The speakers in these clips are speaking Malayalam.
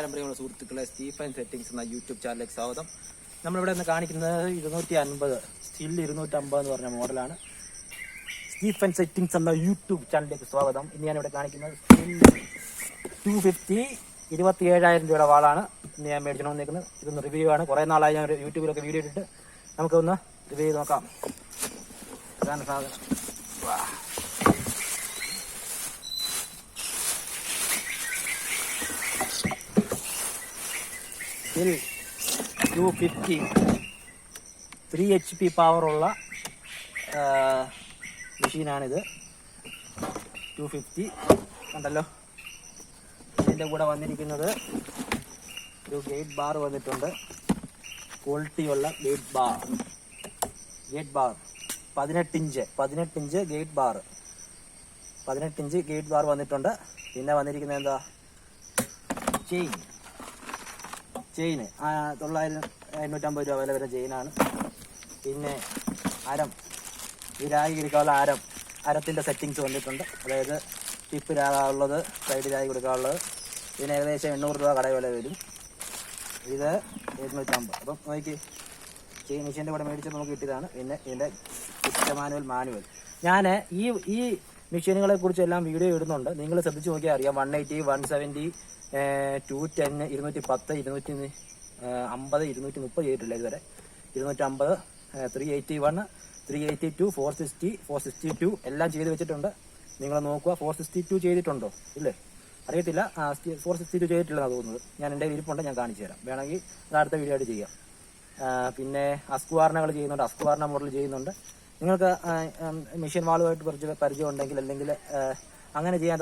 നമസ്കാരം പ്രിയമുള്ള സുഹൃത്തുക്കളെ, സ്റ്റീഫൻ സെറ്റിംഗ്സ് എന്ന യൂട്യൂബ് ചാനലിലേക്ക് സ്വാഗതം. നമ്മളിവിടെ നിന്ന് കാണിക്കുന്നത് 250 സ്റ്റിൽ 250 എന്ന് പറഞ്ഞ മോഡലാണ്. സ്റ്റീഫൻ സെറ്റിംഗ്സ് എന്ന യൂട്യൂബ് ചാനലിലേക്ക് സ്വാഗതം. ഇന്ന് ഞാനിവിടെ കാണിക്കുന്നത് സ്റ്റിൽ 250 27,000 രൂപയുടെ വാളാണ്. ഇന്ന് ഞാൻ മേടിച്ചു വന്നിരിക്കുന്നത്. ഇതൊന്ന് റിവ്യൂ ആണ്. കുറേ നാളായി ഞാൻ യൂട്യൂബിലൊക്കെ വീഡിയോ ഇട്ടിട്ട് നമുക്കൊന്ന് റിവ്യൂ ചെയ്ത് നോക്കാം. ഇതാണ് സാധനം. സ്റ്റിൽ 250 3 HP പവറുള്ള മെഷീനാണിത്. 250 കണ്ടല്ലോ. ഇതിൻ്റെ കൂടെ വന്നിരിക്കുന്നത് ഒരു ഗേറ്റ് ബാർ വന്നിട്ടുണ്ട്. ക്വാളിറ്റിയുള്ള gate bar 18 inch gate bar 18 inch gate bar വന്നിട്ടുണ്ട്. പിന്നെ വന്നിരിക്കുന്നത് എന്താ, ചെയിന് 950 രൂപ വില വരുന്ന ചെയിനാണ്. പിന്നെ ഈ രാഗി കൊടുക്കാനുള്ള അരത്തിൻ്റെ സെറ്റിങ്സ് വന്നിട്ടുണ്ട്. അതായത് ടിപ്പ് രാഗുള്ളത്, സൈഡ് രാഗി കൊടുക്കാനുള്ളത്. ഇതിന് ഏകദേശം 800 രൂപ കട വില വരും. ഇത് 750. അപ്പം നോക്കി ചെയിൻ മെഷീൻ്റെ കൂടെ മേടിച്ച് നമുക്ക് കിട്ടിയതാണ്. പിന്നെ ഇതിൻ്റെ മാനുവൽ ഞാൻ ഈ മെഷീനുകളെ കുറിച്ചെല്ലാം വീഡിയോ ഇടുന്നുണ്ട്. നിങ്ങൾ ശ്രദ്ധിച്ച് നോക്കിയാൽ അറിയാം. 180, 170, 210, 210, 250, 230 ചെയ്തിട്ടില്ല ഇതുവരെ. 250, 381, 382, 460, 462 എല്ലാം ചെയ്ത് വെച്ചിട്ടുണ്ട്. നിങ്ങൾ നോക്കുക. 462 ചെയ്തിട്ടുണ്ടോ? ഇല്ലേ, അറിയത്തില്ല. 462 ചെയ്തിട്ടില്ലെന്നാണ് തോന്നുന്നത്. ഞാൻ എൻ്റെ ഇരിപ്പുണ്ട്, ഞാൻ കാണിച്ചു തരാം. വേണമെങ്കിൽ അത് അടുത്ത വീഡിയോ ആയിട്ട് ചെയ്യാം. പിന്നെ അസ്കുവാർണകൾ ചെയ്യുന്നുണ്ട്, അസ്കുവാർണ മോഡൽ ചെയ്യുന്നുണ്ട്. നിങ്ങൾക്ക് മെഷീൻ വാളുമായിട്ട് പരിചയം ഉണ്ടെങ്കിൽ, അല്ലെങ്കിൽ അങ്ങനെ ചെയ്യാൻ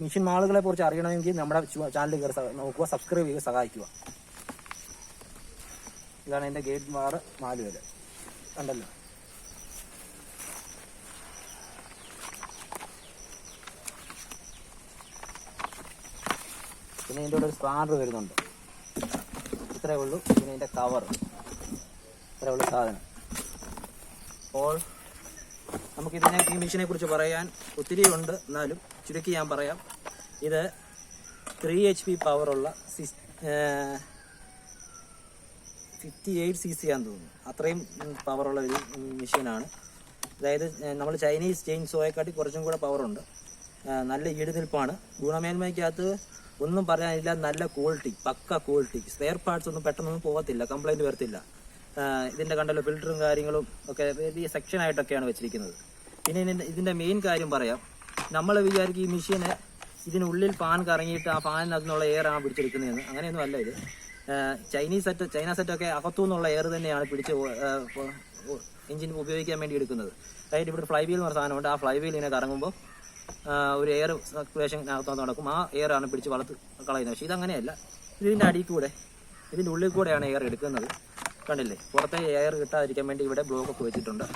മെഷീൻ മാളുകളെ കുറിച്ച് അറിയണമെങ്കിൽ നമ്മുടെ ചാനൽ കയറി നോക്കുക, സബ്സ്ക്രൈബ് ചെയ്യുക, സഹായിക്കുക. ഇതാണ് എൻ്റെ ഗേറ്റ് ബാർ മാനുവൽ. കണ്ടല്ലോ. പിന്നെ ഇതിൻ്റെ കൂടെ ഒരു സ്പാനർ വരുന്നുണ്ട്. ഇത്രയേ ഉള്ളൂ. പിന്നെ ഇതിൻ്റെ കവർ, ഇത്രയേ ഉള്ളൂ സാധനം. അപ്പോൾ ഈ മെഷീനെ കുറിച്ച് പറയാൻ ഒത്തിരി ഉണ്ട്, എന്നാലും ചുരുക്കി ഞാൻ പറയാം. ഇത് 3 HP പവറുള്ള 58 cc ആണെന്ന് തോന്നുന്നു. അത്രയും പവറുള്ള ഒരു മെഷീനാണ്. അതായത് നമ്മൾ ചൈനീസ് ചെയിൻ സോയെക്കാട്ടി കുറച്ചും കൂടെ പവറുണ്ട്. നല്ല ഈടുനിൽപ്പാണ്. ഗുണമേന്മയ്ക്കകത്ത് ഒന്നും പറയാനില്ല. നല്ല ക്വാളിറ്റി, പക്ക ക്വാളിറ്റി. സ്പെയർ പാർട്സ് ഒന്നും പെട്ടെന്നൊന്നും പോകത്തില്ല, കംപ്ലൈൻറ്റ് വരത്തില്ല. ഇതിൻ്റെ കണ്ടല്ലോ, ഫിൽറ്ററും കാര്യങ്ങളും ഒക്കെ വലിയ സെക്ഷനായിട്ടൊക്കെയാണ് വെച്ചിരിക്കുന്നത്. പിന്നെ ഇതിൻ്റെ മെയിൻ കാര്യം പറയാം. നമ്മൾ വിചാരിക്കും ഈ മെഷീന് ഇതിനുള്ളിൽ ഫാൻ കറങ്ങിയിട്ട് ആ ഫാനിനകത്തുനിന്നുള്ള എയറാണ് പിടിച്ചെടുക്കുന്നതെന്ന്. അങ്ങനെയൊന്നും അല്ല. ഇത് ചൈന സെറ്റൊക്കെ അകത്തു നിന്നുള്ള എയർ തന്നെയാണ് പിടിച്ച് എഞ്ചിൻ ഉപയോഗിക്കാൻ വേണ്ടി എടുക്കുന്നത്. അതായത് ഇവിടെ ഫ്ലൈ വീൽ എന്ന് പറഞ്ഞ സാധനമുണ്ട്. ആ ഫ്ലൈ വീൽ ഇങ്ങനെ കറങ്ങുമ്പോൾ ഒരു എയർ സർക്കുലേഷനകത്ത് നടക്കും. ആ എയർ ആണ് പിടിച്ച് വളർത്ത് കളയുന്നത്. പക്ഷേ ഇതങ്ങനെയല്ല. ഇതിൻ്റെ അടിയിൽ കൂടെ, ഇതിൻ്റെ ഉള്ളിൽ കൂടെയാണ് എയർ എടുക്കുന്നത്. കണ്ടില്ലേ, പുറത്തെ എയർ കിട്ടാതിരിക്കാൻ വേണ്ടി ഇവിടെ ബ്ലോക്കൊക്കെ വെച്ചിട്ടുണ്ട്.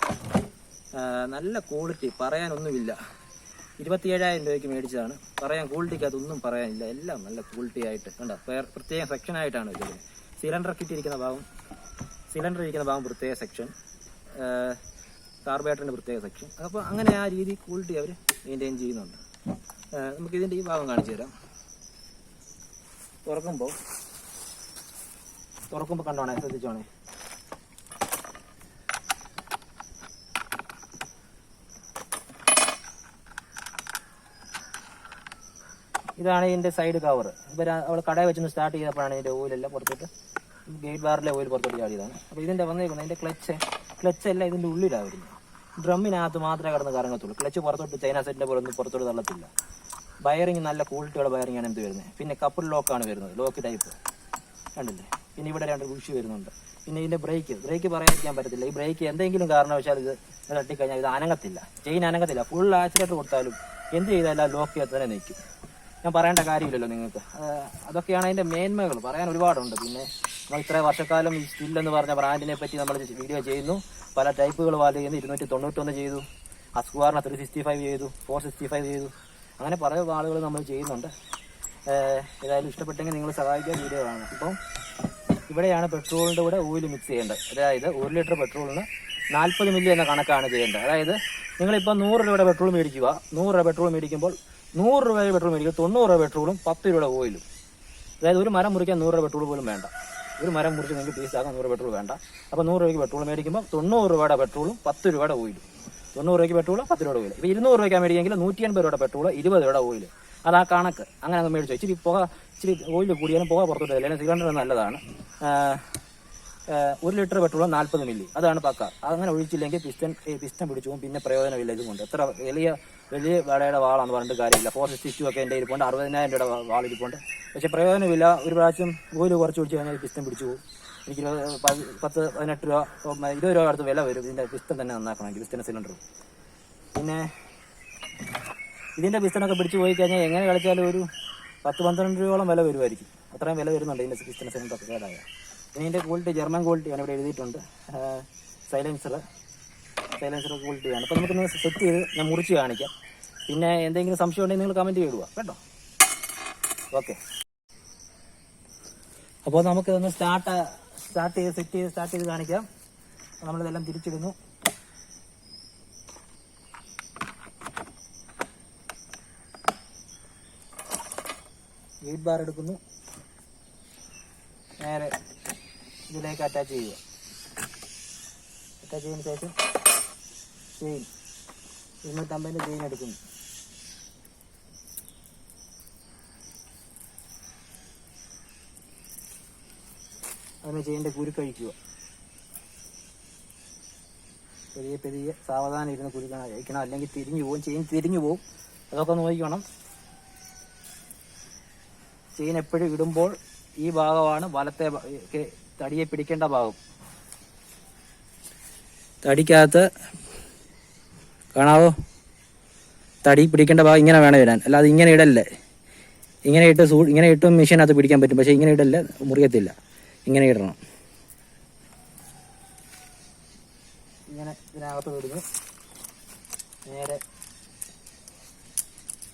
നല്ല ക്വാളിറ്റി, പറയാനൊന്നുമില്ല. 27,000 രൂപയ്ക്ക് മേടിച്ചതാണ്. ക്വാളിറ്റിക്ക് അതൊന്നും പറയാനില്ല. എല്ലാം നല്ല ക്വാളിറ്റി ആയിട്ട് കണ്ടോ. പ്രത്യേക സെക്ഷനായിട്ടാണ് വെച്ചത്. സിലിണ്ടർ ഇരിക്കുന്ന ഭാഗം പ്രത്യേക സെക്ഷൻ, കാർബേറ്ററിൻ്റെ പ്രത്യേക സെക്ഷൻ. അപ്പോൾ അങ്ങനെ ആ രീതി ക്വാളിറ്റി അവർ മെയിൻറ്റെയിൻ ചെയ്യുന്നുണ്ട്. നമുക്കിതിൻ്റെ ഈ ഭാഗം കാണിച്ചു തരാം. തുറക്കുമ്പോൾ കണ്ടോണേ, ശ്രദ്ധിച്ചോണേ. ഇതാണ് ഇതിൻ്റെ സൈഡ് കവർ. ഇപ്പോൾ അവൾ കടയിൽ വെച്ചൊന്ന് സ്റ്റാർട്ട് ചെയ്തപ്പോഴാണ് ഇതിൻ്റെ ഓയിലെല്ലാം പുറത്തോട്ട്, ഗേറ്റ് ബാറിലെ ഓയിൽ പുറത്തോട്ട് ചാടിയതാണ്. അപ്പോൾ ഇതിൻ്റെ വന്നേക്കുന്നത് ഇതിൻ്റെ ക്ലച്ച് എല്ലാം ഇതിൻ്റെ ഉള്ളിലാണ് വരുന്നത്. ഡ്രമ്മിനകത്ത് മാത്രമേ കിടന്ന് കറങ്ങത്തുള്ളൂ. ക്ലച്ച് പുറത്തോട്ട് ചൈന സെറ്റിൻ്റെ പോലെ ഒന്നും പുറത്തോട്ട് തള്ളത്തില്ല. വയറിങ് നല്ല ക്വാളിറ്റിയുള്ള വയറിങ്ങാണ് എന്ത് വരുന്നത്. പിന്നെ കപ്പിൾ ലോക്കാണ് വരുന്നത്, ലോക്ക് ടൈപ്പ്. കണ്ടില്ലേ. പിന്നെ ഇവിടെ 2 ബുഷ് വരുന്നുണ്ട്. പിന്നെ ഇതിൻ്റെ ബ്രേക്ക് പറയാതിരിക്കാൻ പറ്റത്തില്ല. ഈ ബ്രേക്ക് എന്തെങ്കിലും കാരണവശാൽ ഇത് തട്ടിക്കഴിഞ്ഞാൽ ഇത് അനങ്ങത്തില്ല, ചെയിൻ അനങ്ങത്തില്ല. ഫുൾ ആക്സിലേറ്റർ കൊടുത്താലും എന്ത് ചെയ്താലും ലോക്ക് ചെയ്യാൻ തന്നെ നിൽക്കും. ഞാൻ പറയേണ്ട കാര്യമില്ലല്ലോ നിങ്ങൾക്ക്. അതൊക്കെയാണ് അതിൻ്റെ മേന്മകൾ. പറയാൻ ഒരുപാടുണ്ട്. പിന്നെ നമ്മൾ ഇത്ര വർഷക്കാലം ഈ സ്റ്റിൽ എന്ന് പറഞ്ഞ ബ്രാൻഡിനെ പറ്റി നമ്മൾ വീഡിയോ ചെയ്യുന്നു. പല ടൈപ്പുകൾ വാല് ചെയ്യുന്നു. 291 ചെയ്തു, അസ്കുവാർണ 365 ചെയ്തു, 465 ചെയ്തു. അങ്ങനെ പല ആളുകൾ നമ്മൾ ചെയ്യുന്നുണ്ട്. ഏതായാലും ഇഷ്ടപ്പെട്ടെങ്കിൽ നിങ്ങൾ സഹായിക്കാൻ വീഡിയോ കാണണം. അപ്പം ഇവിടെയാണ് പെട്രോളിൻ്റെ കൂടെ ഓയിൽ മിക്സ് ചെയ്യേണ്ടത്. അതായത് 1 ലിറ്റർ പെട്രോളിന് 40 മില്ലി എന്ന കണക്കാണ് ചെയ്യേണ്ടത്. അതായത് നിങ്ങളിപ്പോൾ 100 രൂപയുടെ പെട്രോൾ മേടിക്കുക. 100 രൂപ പെട്രോൾ മേടിക്കുമ്പോൾ 100 രൂപയുടെ പെട്രോൾ മേടിക്കുക, 90 രൂപ പെട്രോളും 10 രൂപയുടെ ഓയിലും. അതായത് ഒരു മരം മുറിക്കാൻ 100 രൂപ പെട്രോൾ പോലും വേണ്ട. ഒരു മരം മുറിച്ച് നിങ്ങൾക്ക് പീസാക്കാൻ 100 പെട്രോൾ വേണ്ട. അപ്പോൾ 100 രൂപയ്ക്ക് പെട്രോൾ മേടിക്കുമ്പോൾ 90 രൂപയുടെ പെട്രോളും 10 രൂപയുടെ ഓയിലും. 90 രൂപയ്ക്ക് പെട്രോൾ 10 രൂപയുടെ ഓയിൽ. ഇപ്പോൾ 200 രൂപയ്ക്ക് മേടിക്കുമെങ്കിൽ 180 രൂപയുടെ പെട്രോൾ 20 രൂപയുടെ ഓയിൽ. അത് ആ കണക്ക് അങ്ങനെ അങ്ങ് മേടിച്ചു. ഇച്ചിരി ഓയിൽ കൂടിയാലും പുക പുറത്തോട്ട് വരില്ല. അല്ലെങ്കിൽ സിലിണ്ടർ നല്ലതാണ്. 1 ലിറ്റർ പെട്രോൾ 40 മില്ലി, അതാണ് പക്ക. അങ്ങനെ ഒഴിച്ചില്ലെങ്കിൽ പിസ്റ്റൻ പിടിച്ചു പോകും. പിന്നെ പ്രയോജനമില്ല. ഇതുകൊണ്ട് എത്ര വലിയ വടയുടെ വാളാന്ന് പറഞ്ഞിട്ട് കാര്യമില്ല. 462 ഒക്കെ എൻ്റെ ഇരിപ്പുണ്ട്, 60,000 രൂപയുടെ വാൾ ഇരിപ്പുണ്ട്. പക്ഷേ പ്രയോജനമില്ല. ഒരു പ്രാവശ്യം ഓയിൽ കുറച്ച് ഒഴിച്ച് കഴിഞ്ഞാൽ പിസ്റ്റൻ പിടിച്ചു പോകും. എനിക്ക് 10-18 രൂപ 20 രൂപ അടുത്ത് വില വരും ഇതിൻ്റെ പിസ്റ്റൻ തന്നെ നന്നാക്കണമെങ്കിൽ, പിസ്റ്റൻ സിലിണ്ടർ. പിന്നെ ഇതിൻ്റെ പിസ്റ്റനൊക്കെ പിടിച്ച് പോയി കഴിഞ്ഞാൽ എങ്ങനെ കളിച്ചാലും ഒരു 10-12 രൂപയോളം വില വരുമായിരിക്കും. അത്രയും വില വരുന്നുണ്ട് ഇതിൻ്റെ പിസ്റ്റൻ സിലിണ്ടറൊക്കെ കേടായ. പിന്നെ ഇതിൻ്റെ ക്വാളിറ്റി ജർമ്മൻ ക്വാളിറ്റിയാണ് ഇവിടെ എഴുതിയിട്ടുണ്ട്. സൈലൻസർ ക്വാളിറ്റിയാണ്. അപ്പോൾ നമുക്കൊന്ന് സെറ്റ് ചെയ്ത് ഞാൻ മുറിച്ച് കാണിക്കാം. പിന്നെ എന്തെങ്കിലും സംശയം ഉണ്ടെങ്കിൽ നിങ്ങൾ കമൻറ്റ് ചെയ്യുക കേട്ടോ. ഓക്കെ, അപ്പോൾ നമുക്കിതൊന്ന് സ്റ്റാർട്ട് ചെയ്ത് കാണിക്കാം. നമ്മളിതെല്ലാം തിരിച്ചിടുന്നു. ഗേറ്റ് ബാർ എടുക്കുന്നു, നേരെ ഇതിലേക്ക് അറ്റാച്ച് ചെയ്യുക. അറ്റാച്ച് ചെയ്തതിന് ശേഷം ചെയിൻ 250 ചെയിൻ എടുക്കുന്നു. അതിന് ചെയിൻ്റെ കുരുക്കഴിക്കുക. പെരിയെ സാവധാനം ഇരുന്ന് കുരുക്കണം, അല്ലെങ്കിൽ ചെയിൻ തിരിഞ്ഞു പോകും. അതൊക്കെ നോക്കണം. ചെയിൻ എപ്പോഴും ഇടുമ്പോൾ ഈ ഭാഗമാണ് വലത്തെ തടിയെ പിടിക്കേണ്ട ഭാഗം. തടിക്കകത്ത് കാണാവോ, തടി പിടിക്കേണ്ട ഭാഗം ഇങ്ങനെ വേണം ഇടാൻ, അല്ലാതെ ഇങ്ങനെ ഇടല്ലേ. ഇങ്ങനെ ഇട്ടും മെഷീനകത്ത് പിടിക്കാൻ പറ്റും, പക്ഷെ ഇങ്ങനെ ഇടല്ലേ, മുറിയത്തില്ല. ഇങ്ങനെ ഇടണം. ഇങ്ങനെ ഇതിനകത്ത് ഇടുന്നു. നേരെ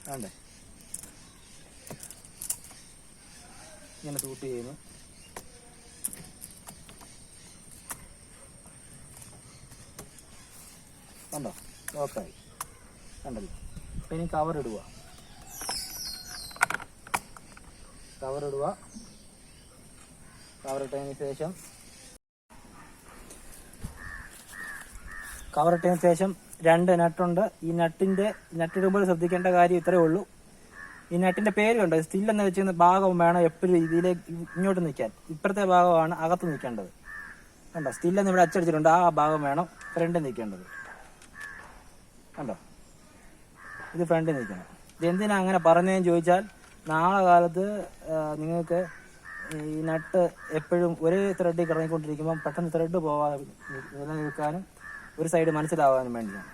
വേണ്ടേ ഇങ്ങനെ തൂട്ട് ചെയ്യുന്നു. കണ്ടോ, ലോക്കായി. കണ്ടല്ലോ. അപ്പം ഇനി കവർ ഇടുക. കവർ ഇട്ടതിന് ശേഷം 2 നട്ടുണ്ട്. ഈ നട്ടിടുമ്പോൾ ശ്രദ്ധിക്കേണ്ട കാര്യം ഇത്രയേ ഉള്ളൂ. ഈ നട്ടിന്റെ പേര് കണ്ടോ, സ്റ്റിൽ എന്ന് വെച്ചിരുന്ന ഭാഗം വേണം എപ്പോഴും ഇതിലേക്ക് ഇങ്ങോട്ട് നിൽക്കാൻ. ഇപ്പുറത്തെ ഭാഗമാണ് അകത്ത് നിൽക്കേണ്ടത്. കണ്ടോ, സ്റ്റില്ലെന്ന് ഇവിടെ അച്ചടിച്ചിട്ടുണ്ട്. ആ ഭാഗം വേണം ഫ്രണ്ടിൽ നിൽക്കേണ്ടത്. കണ്ടോ, ഇത് ഫ്രണ്ടിൽ നിൽക്കണം. ഇതെന്തിനാ അങ്ങനെ പറഞ്ഞതെന്ന് ചോദിച്ചാൽ, നാളെ കാലത്ത് നിങ്ങൾക്ക് ഈ നട്ട് എപ്പോഴും ഒരേ ത്രെഡിൽ കറങ്ങിക്കൊണ്ടിരിക്കുമ്പോൾ പെട്ടെന്ന് ത്രെഡ് പോകാതെ നിലനിൽക്കാനും ഒരു സൈഡ് മനസ്സിലാവാനും വേണ്ടിയാണ്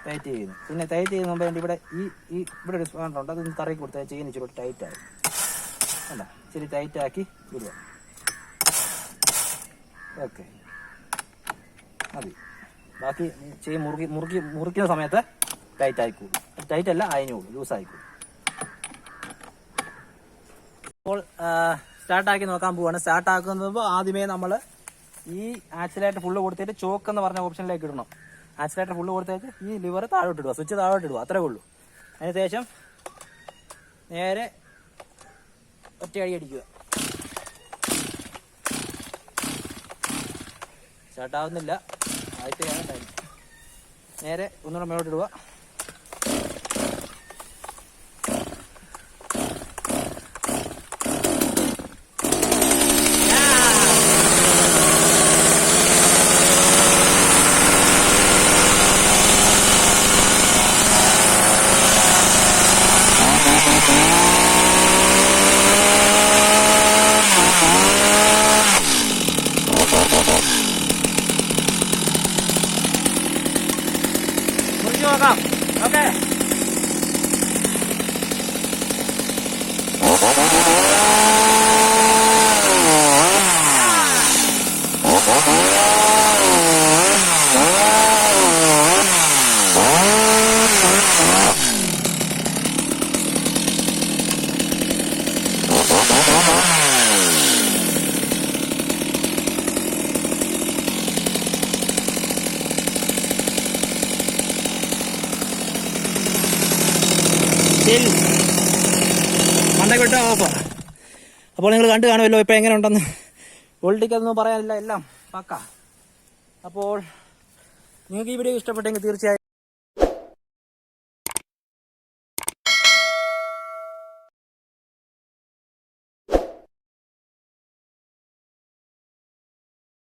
ടൈറ്റ് ചെയ്യുന്നു. പിന്നെ ടൈറ്റ് ചെയ്യുന്ന മുമ്പ് ഇവിടെ ഇവിടെ ഒരു സ്പാനുണ്ട്, അതൊന്ന് തറയിൽ കൊടുത്താൽ ചെയിൻ ഇച്ചിരി ടൈറ്റായി. അല്ല, ഇച്ചിരി ടൈറ്റാക്കി വിടുക. ഓക്കെ, മതി. ബാക്കി ചെയിൻ മുറിക്കുന്ന സമയത്ത് ടൈറ്റ് ആയിക്കോളൂ. ടൈറ്റ് അല്ല, അയഞ്ഞോളൂ, ലൂസ് ആയിക്കോളൂ. അപ്പോൾ സ്റ്റാർട്ടാക്കി നോക്കാൻ പോവാണ്. സ്റ്റാർട്ടാക്കുന്നത് ആദ്യമേ നമ്മൾ ഈ ആക്സിലേറ്റർ ഫുള്ള് കൊടുത്തിട്ട് ചോക്ക് എന്ന് പറഞ്ഞ ഓപ്ഷനിലേക്ക് ഇടണം. ആക്സിലേറ്റർ ഫുള്ള് കൊടുത്തേച്ച് ഈ ലിവർ താഴോട്ട് ഇടുക, സ്വിച്ച് താഴോട്ട് ഇടുക, അത്രേ ഉള്ളൂ. അതിനുശേഷം നേരെ ഒറ്റയടി അടിക്കുക. സ്റ്റാർട്ടാവുന്നില്ല, ആദ്യത്തെയാണ് ടൈം. നേരെ ഒന്നുകൂടെ മേലോട്ട് ഇടുക. നോക്കാം. ഓക്കെ, sthil മണ്ടയ്ക്ക് വിട്ടാൽ ഓഫ്. അപ്പോൾ നിങ്ങൾ കണ്ടു കാണുമല്ലോ ഇപ്പോൾ എങ്ങനെ ഉണ്ടെന്ന്. ക്വാളിറ്റിക്കതൊന്നും പറയാനില്ല, എല്ലാം പക്ക. അപ്പോൾ നിങ്ങൾക്ക് ഈ വീഡിയോ ഇഷ്ടപ്പെട്ടെങ്കിൽ തീർച്ചയായും